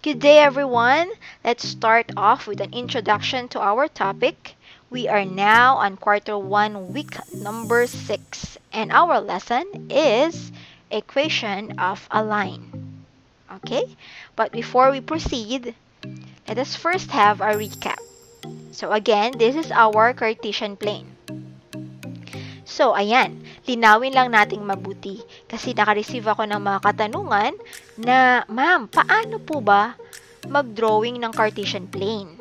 Good day, everyone. Let's start off with an introduction to our topic. We are now on quarter 1, week number 6, and our lesson is equation of a line. Okay? But before we proceed, let us first have a recap. So again, this is our Cartesian plane. So, ayan, linawin lang nating mabuti kasi naka-receive ako ng mga katanungan na, ma'am, paano po ba mag-drawing ng Cartesian plane?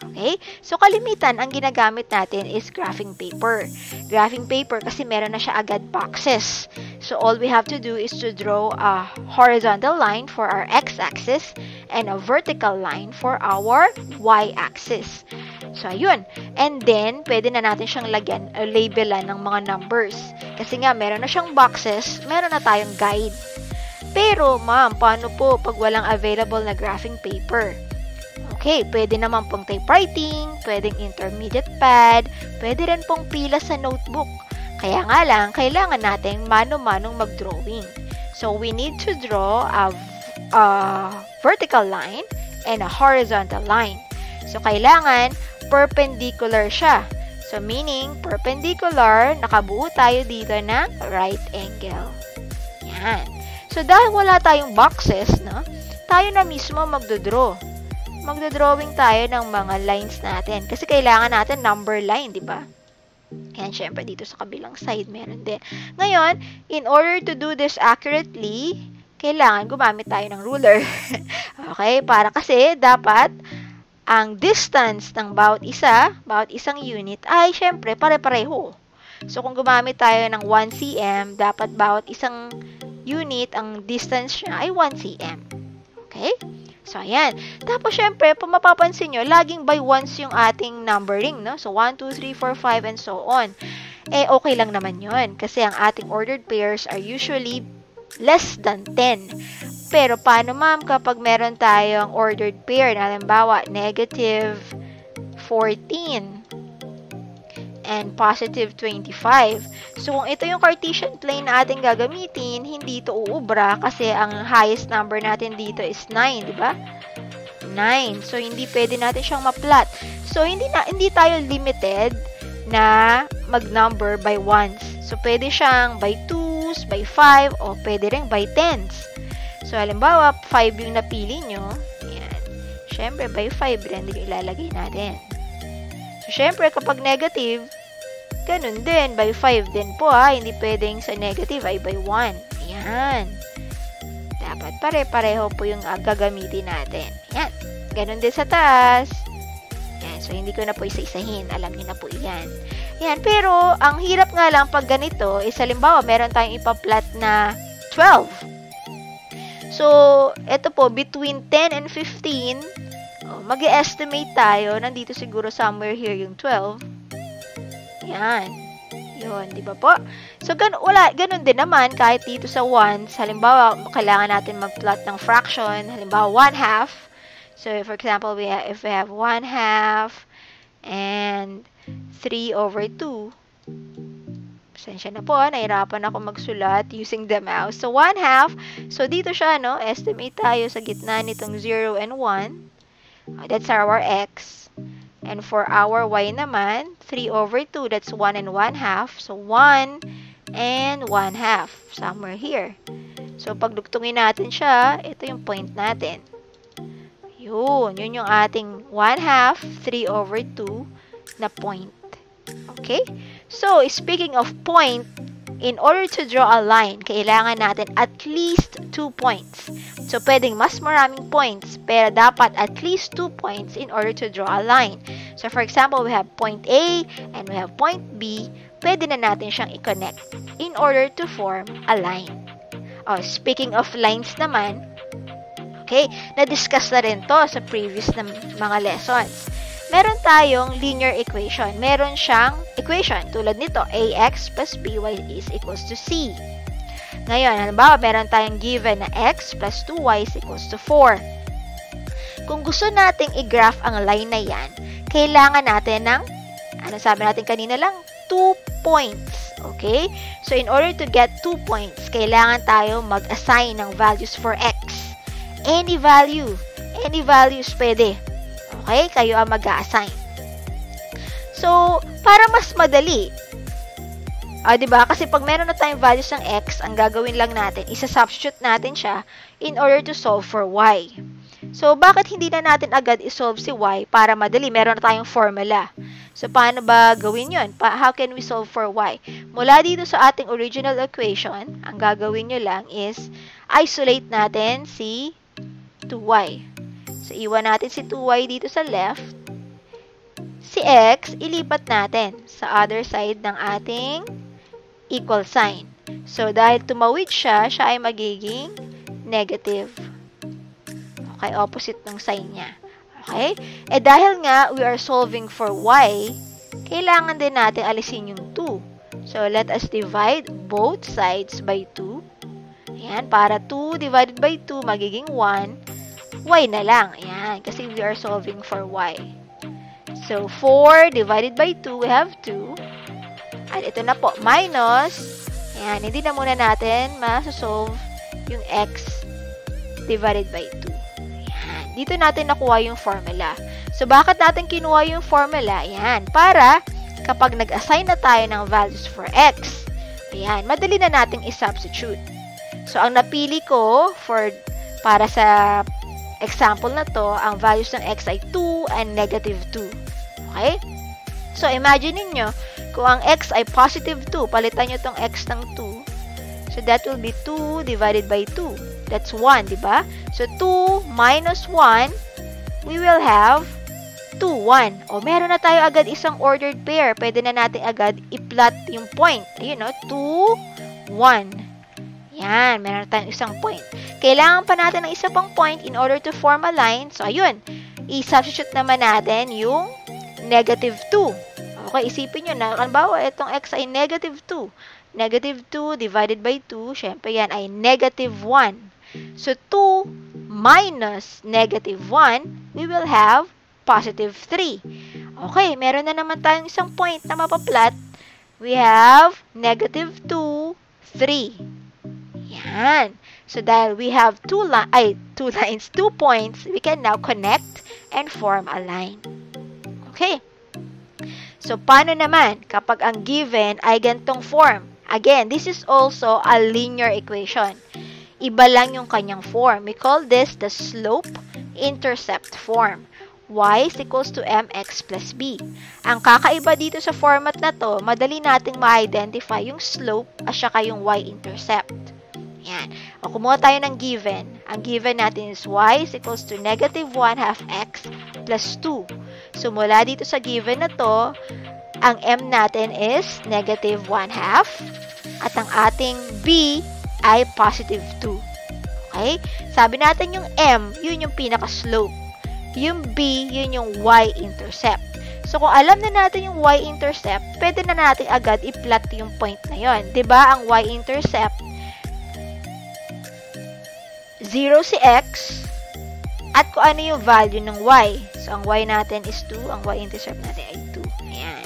Okay? So, kalimitan, ang ginagamit natin is graphing paper. Graphing paper kasi meron na siya agad boxes. So, all we have to do is to draw a horizontal line for our x-axis and a vertical line for our y-axis. So, ayun. And then, pwede na natin siyang lagyan o labelan ng mga numbers. Kasi nga, meron na siyang boxes, meron na tayong guide. Pero, ma'am, paano po pag walang available na graphing paper? Okay, pwede naman pong typewriting, pwedeng intermediate pad, pwede rin pong pila sa notebook. Kaya nga lang, kailangan natin mano-manong mag-drawing. So, we need to draw a vertical line and a horizontal line. So, kailangan perpendicular siya. So, meaning, perpendicular, nakabuo tayo dito ng right angle. Yan. So, dahil wala tayong boxes, no, tayo na mismo magdodraw. Magdodrawing tayo ng mga lines natin. Kasi kailangan natin number line, di ba? Yan, syempre, dito sa kabilang side, meron din. Ngayon, in order to do this accurately, kailangan gumamit tayo ng ruler. Okay? Para kasi, dapat, ang distance ng bawat isang unit ay syempre pare-pareho. So, kung gumamit tayo ng 1 cm, dapat bawat isang unit, ang distance niya ay 1 cm. Okay? So, ayan. Tapos, syempre, kung mapapansin nyo, laging by ones yung ating numbering, no? So, 1, 2, 3, 4, 5, and so on. Eh, okay lang naman yun. Kasi ang ating ordered pairs are usually less than 10. Pero, paano ma'am kapag meron tayong ordered pair, na halimbawa, negative 14 and positive 25. So, kung ito yung Cartesian plane na ating gagamitin, hindi ito uubra kasi ang highest number natin dito is 9, di ba? 9. So, hindi pwede natin siyang ma-plot. So, hindi tayo limited na mag-number by ones. So, pwede siyang by 2s, by 5, o pwede rin by 10s. So, halimbawa, 5 yung napili nyo. Ayan. Siyempre, by 5 rin yung ilalagay natin. So, siyempre, kapag negative, ganun din. By 5 din po, ha. Hindi pwedeng sa negative ay by 1. Ayan. Dapat pare-pareho po yung gagamitin natin. Ayan. Ganun din sa taas. Ayan. So, hindi ko na po isa-isahin. Alam niyo na po yan. Ayan. Pero, ang hirap nga lang pag ganito, is halimbawa, meron tayong ipa-plot na 12. So, ito po, between 10 and 15, mag-estimate tayo. Nandito siguro somewhere here yung 12. Yan. Yun, di ba po? So, ganun din naman, kahit dito sa ones, halimbawa, kailangan natin mag-plot ng fraction, halimbawa, 1/2. So, for example, if we have 1/2 and 3/2, pasensya na po, nahirapan ako magsulat using the mouse. So, 1/2. So, dito siya, no? Estimate tayo sa gitna nitong 0 and 1. That's our x. And for our y naman, 3/2. That's 1 and 1/2. So, 1 and 1/2. Somewhere here. So, pag dugtungin natin siya, ito yung point natin. Yun yung ating 1/2, 3/2 na point. Okay? So, speaking of point, in order to draw a line, kailangan natin at least 2 points. So, pwedeng mas maraming points, pero dapat at least 2 points in order to draw a line. So, for example, we have point A and we have point B. Pwede na natin siyang i-connect in order to form a line. Oh, speaking of lines naman, okay, na-discuss na rin to sa previous na mga lessons. Meron tayong linear equation. Meron siyang equation tulad nito, ax plus by is equals to c. Ngayon, halimbawa, meron tayong given na x plus 2y is equals to 4. Kung gusto nating i-graph ang line na yan, kailangan natin ng, ano sabi natin kanina lang, 2 points. Okay? So, in order to get 2 points, kailangan tayo mag-assign ng values for x. Any value. Any values pwede. Okay? Kayo ang mag-a-assign. So, para mas madali, diba? Kasi pag meron na tayong values ng x, ang gagawin lang natin, isa-substitute natin siya in order to solve for y. So, bakit hindi na natin agad isolve si y para madali? Meron na tayong formula. So, paano ba gawin yun? How can we solve for y? Mula dito sa ating original equation, ang gagawin nyo lang is isolate natin si 2y. So, iwan natin si 2y dito sa left. Si x, ilipat natin sa other side ng ating equal sign. So, dahil tumawid siya ay magiging negative. Okay, opposite ng sign niya. Okay? Dahil nga, we are solving for y, kailangan din natin alisin yung 2. So, let us divide both sides by 2. Ayan, para 2 divided by 2, magiging 1. Y na lang. Ayan, kasi we are solving for y. So, 4 divided by 2, we have 2. At ito na po, minus. Ayan, hindi na muna natin masosolve yung x divided by 2. Ayan, dito natin nakuha yung formula. So, bakit natin kinuha yung formula? Ayan, para kapag nag-assign na tayo ng values for x, ayan, madali na nating i-substitute. So, ang napili ko para sa example na to, ang values ng x ay 2 and negative 2. Okay? So, imagine niyo kung ang x ay positive 2, palitan nyo tong x ng 2. So, that will be 2 divided by 2. That's 1, di ba? So, 2 minus 1, we will have 2, 1. O, meron na tayo agad isang ordered pair. Pwede na natin agad i-plot yung point. Ayun, no? 2, 1. Yan, meron na tayong isang point. Kailangan pa natin ng isa pang point in order to form a line. So, ayun. I-substitute naman natin yung negative 2. Okay, isipin nyo na, halimbawa, itong x ay negative 2. Negative 2 divided by 2, syempre yan ay negative 1. So, 2 minus negative 1, we will have positive 3. Okay, meron na naman tayong isang point na mapaplot. We have negative 2, 3. Yan. So, dahil we have two lines, 2 points, we can now connect and form a line. Okay. So, paano naman kapag ang given ay gantong form? Again, this is also a linear equation. Iba lang yung kanyang form. We call this the slope-intercept form. Y is equals to mx plus b. Ang kakaiba dito sa format na to, madali nating ma-identify yung slope at saka yung y-intercept. Yan. O, kumuha tayo ng given. Ang given natin is y is equals to negative 1 half x plus 2. So, mula dito sa given na to, ang m natin is negative 1 half at ang ating b ay positive 2. Okay? Sabi natin yung m, yun yung pinaka-slope. Yung b, yun yung y-intercept. So, kung alam na natin yung y-intercept, pwede na natin agad i-plot yung point na yun. Diba? Ang y-intercept, 0 si x, at kung ano yung value ng y. So, ang y natin is 2, ang y-intercept natin ay 2. Ayan.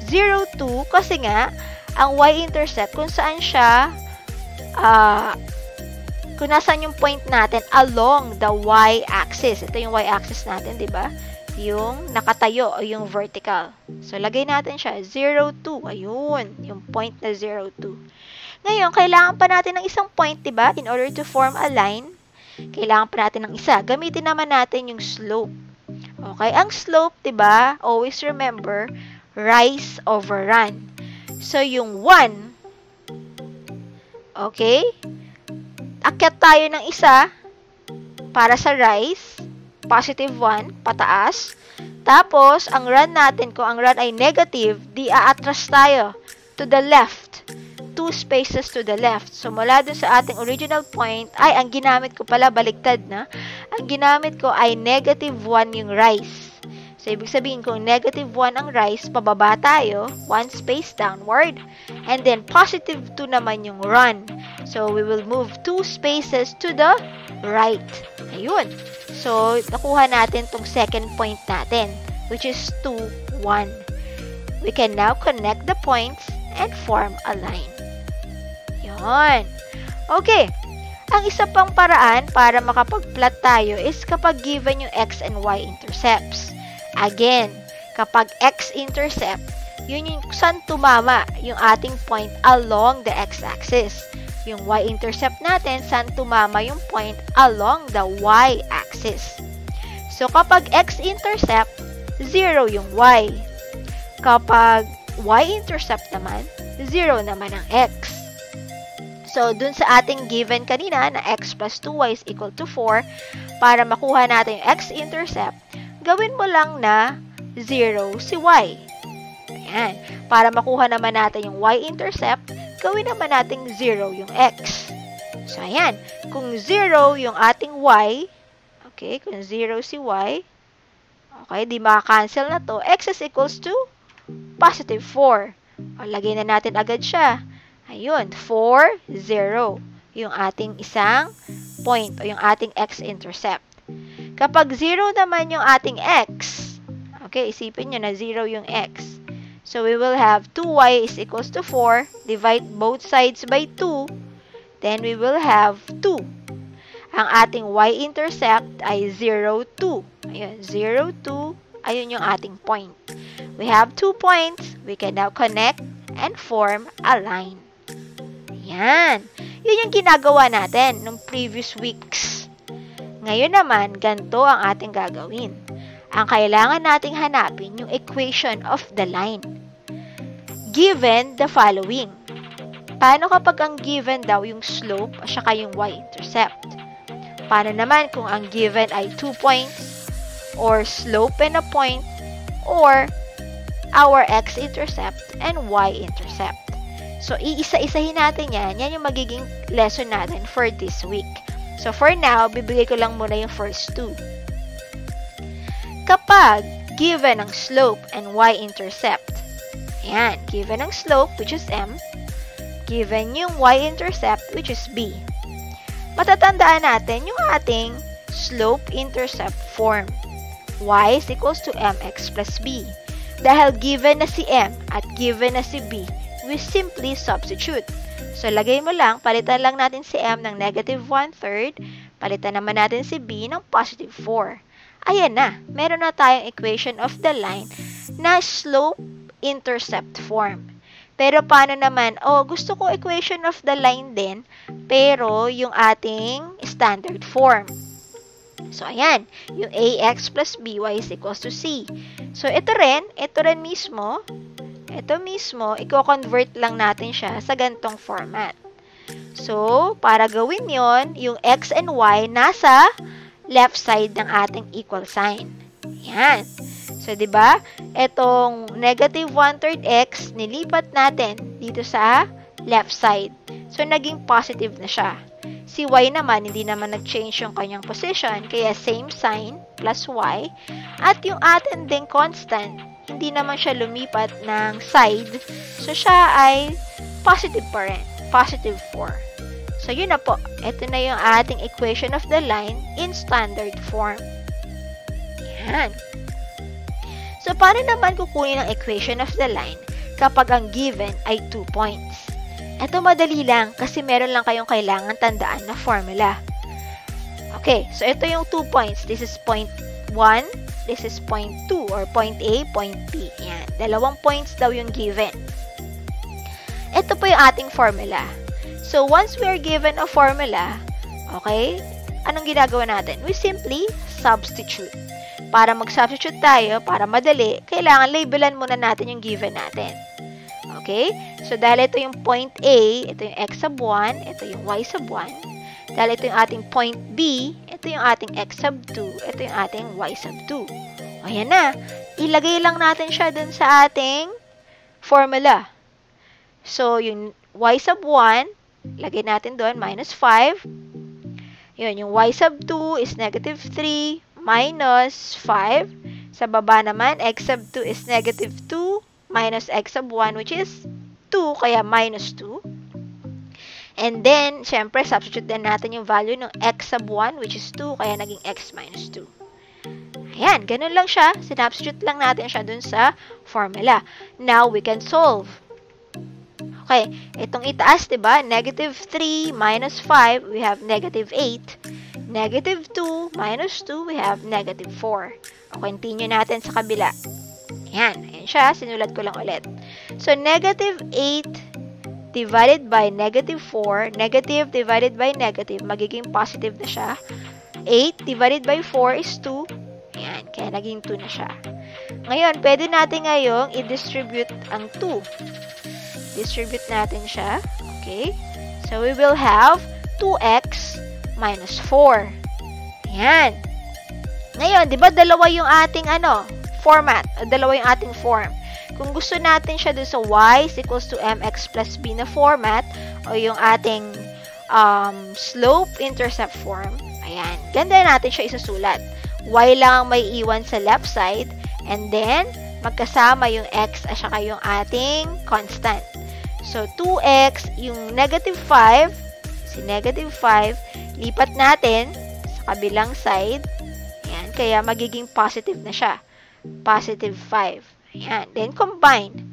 0, 2, kasi nga, ang y-intercept, kung saan siya, kung nasaan yung point natin along the y-axis. Ito yung y-axis natin, di ba? Yung nakatayo o yung vertical. So, lagay natin siya, 0, 2. Ayun, yung point na 0, 2. Ngayon, kailangan pa natin ng isang point, di ba? In order to form a line, kailangan pa natin ng isa. Gamitin naman natin yung slope. Okay? Ang slope, di ba? Always remember, rise over run. So, yung 1, okay? Akyat tayo ng isa para sa rise, positive 1, pataas. Tapos, ang run natin, kung ang run ay negative, di aatras tayo to the left. 2 spaces to the left. So, mula dun sa ating original point, ay, ang ginamit ko pala, baliktad na. Ang ginamit ko ay negative 1 yung rise. So, ibig sabihin, kung negative 1 ang rise, pababa tayo, 1 space downward. And then, positive 2 naman yung run. So, we will move 2 spaces to the right. Ayun. So, nakuha natin tong second point natin, which is 2, 1. We can now connect the points and form a line. Yun. Okay. Ang isa pang paraan para makapag-plot tayo is kapag given yung x and y intercepts. Again, kapag x-intercept, yun yung saan tumama yung ating point along the x-axis. Yung y-intercept natin, saan tumama yung point along the y-axis. So, kapag x-intercept, 0 yung y. Kapag y-intercept naman, 0 naman ang x. So, dun sa ating given kanina na x plus 2y is equal to 4, para makuha natin yung x-intercept, gawin mo lang na 0 si y. Ayan. Para makuha naman natin yung y-intercept, gawin naman natin 0 yung x. So, ayan. Kung 0 yung ating y, okay, kung 0 si y, okay, di makakancel na to, x is equals to positive 4. O, lagay na natin agad siya. Ayun, 4, 0. Yung ating isang point o yung ating x-intercept. Kapag 0 naman yung ating x, okay, isipin nyo na 0 yung x. So, we will have 2y is equals to 4. Divide both sides by 2. Then, we will have 2. Ang ating y-intercept ay 0, 2. Ayun, 0, 2. Ayun yung ating point. We have 2 points. We can now connect and form a line. Ayan. Yun yung ginagawa natin nung previous weeks. Ngayon naman, ganito ang ating gagawin. Ang kailangan nating hanapin yung equation of the line. Given the following. Paano kapag ang given daw yung slope at saka yung y-intercept? Paano naman kung ang given ay 2 points or slope and a point or our x-intercept and y-intercept? So, iisa-isahin natin yan. Yan yung magiging lesson natin for this week. So, for now, bibigay ko lang muna yung first two. Kapag given ang slope and y-intercept, ayan, given ang slope, which is m, given yung y-intercept, which is b, matatandaan natin yung ating slope-intercept form. Y is equals to mx plus b. Dahil given na si m at given na si b, we simply substitute. So, lagay mo lang, palitan lang natin si m ng negative 1/3, palitan naman natin si b ng positive 4. Ayan na, meron na tayong equation of the line na slope-intercept form. Pero paano naman, gusto ko equation of the line din, pero yung ating standard form. So, ayan, yung ax plus by is equals to c. So, ito rin mismo, i-convert lang natin siya sa gantong format. So, para gawin yon, yung x and y nasa left side ng ating equal sign. Ayan. So, diba? Itong negative 1/3 x, nilipat natin dito sa left side. So, naging positive na siya. Si y naman, hindi naman nag-change yung kanyang position, kaya same sign plus y. At yung atin ding constant, hindi naman siya lumipat ng side. So, siya ay positive pa rin. Positive 4. So, yun na po. Ito na yung ating equation of the line in standard form. Yan. So, paano naman kukunin ang equation of the line kapag ang given ay 2 points? Ito madali lang kasi meron lang kayong kailangan tandaan na formula. Okay, so ito yung 2 points. This is point 1, this is point 2 or point A, point B. Yan. 2 points daw yung given. Ito po yung ating formula. So, once we are given a formula, okay, anong ginagawa natin? We simply substitute. Para mag-substitute tayo, para madali, kailangan labelan muna natin yung given natin. Okay? So, dahil ito yung point A, ito yung x sub 1, ito yung y sub 1. Dahil ito yung ating point B, ito yung ating x sub 2, ito yung ating y sub 2. Ayan na. Ilagay lang natin siya dun sa ating formula. So, yung y sub 1, lagay natin doon, minus 5. Yun, yung y sub 2 is negative 3 minus 5. Sa baba naman, x sub 2 is negative 2 minus x sub 1, which is 2, kaya minus 2. And then, syempre, substitute din natin yung value ng x sub 1, which is 2, kaya naging x minus 2. Ayan, ganun lang siya. Sinubstitute lang natin siya dun sa formula. Now, we can solve. Okay, itong itaas, diba? Negative 3 minus 5, we have negative 8. Negative 2 minus 2, we have negative 4. O, continue natin sa kabila. Ayan, ayan siya. Sinulat ko lang ulit. So, negative 8 divided by negative 4, negative divided by negative, magiging positive na siya. 8 divided by 4 is 2. Ayan, kaya naging 2 na siya. Ngayon, pwede natin ngayong i-distribute ang 2. Distribute natin siya. Okay? So, we will have 2x minus 4. Ayan. Ngayon, di ba dalawa yung ating format? Dalawa yung ating form. Kung gusto natin siya dun sa y is equals to mx plus b na format o yung ating slope-intercept form, ayan, ganda natin siya isusulat. Y lang may iwan sa left side and then magkasama yung x at saka yung ating constant. So, 2x, yung negative 5, si negative 5, lipat natin sa kabilang side. Ayan, kaya magiging positive na siya. Positive 5. Ayan. Then, combine.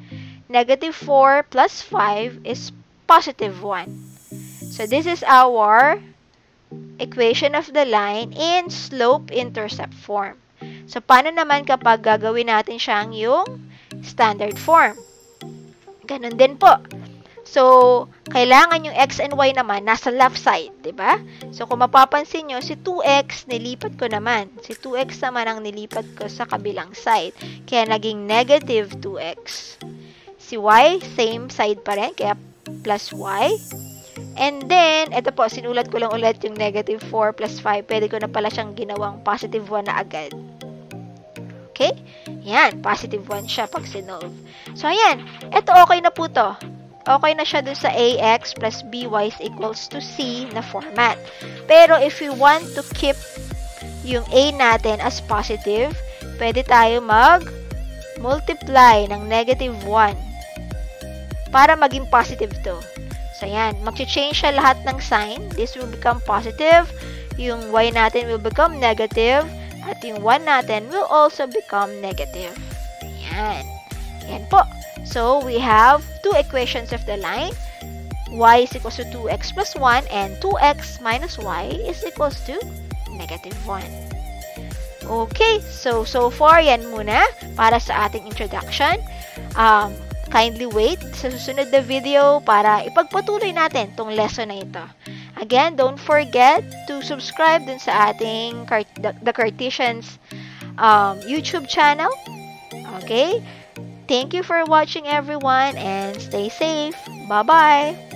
Negative 4 plus 5 is positive 1. So, this is our equation of the line in slope-intercept form. So, paano naman kapag gagawin natin siyang yung standard form? Ganun din po. So, kailangan yung x and y naman nasa left side, diba? So, kung mapapansin nyo, si 2x nilipat ko naman. Si 2x naman ang nilipat ko sa kabilang side. Kaya naging negative 2x. Si y, same side pa rin, kaya plus y. And then, ito po, sinulat ko lang ulit yung negative 4 plus 5. Pwede ko na pala siyang ginawang positive 1 na agad. Okay? Yan, positive 1 siya pag sinolve. So, ayan. Ito, okay na po to. Okay na siya dun sa ax plus by is equals to c na format. Pero if we want to keep yung a natin as positive, pwede tayo mag-multiply ng negative 1 para maging positive to. So, yan. Mag-change siya lahat ng sign. This will become positive. Yung y natin will become negative. At yung 1 natin will also become negative. Yan. Yan po. So, we have two equations of the line. Y is equals to 2x plus 1 and 2x minus y is equals to negative 1. Okay, so far yan muna para sa ating introduction. Kindly wait sa susunod na video para ipagpatuloy natin tong lesson na ito. Again, don't forget to subscribe dun sa ating The Cartesians YouTube channel. Okay? Thank you for watching everyone and stay safe. Bye-bye!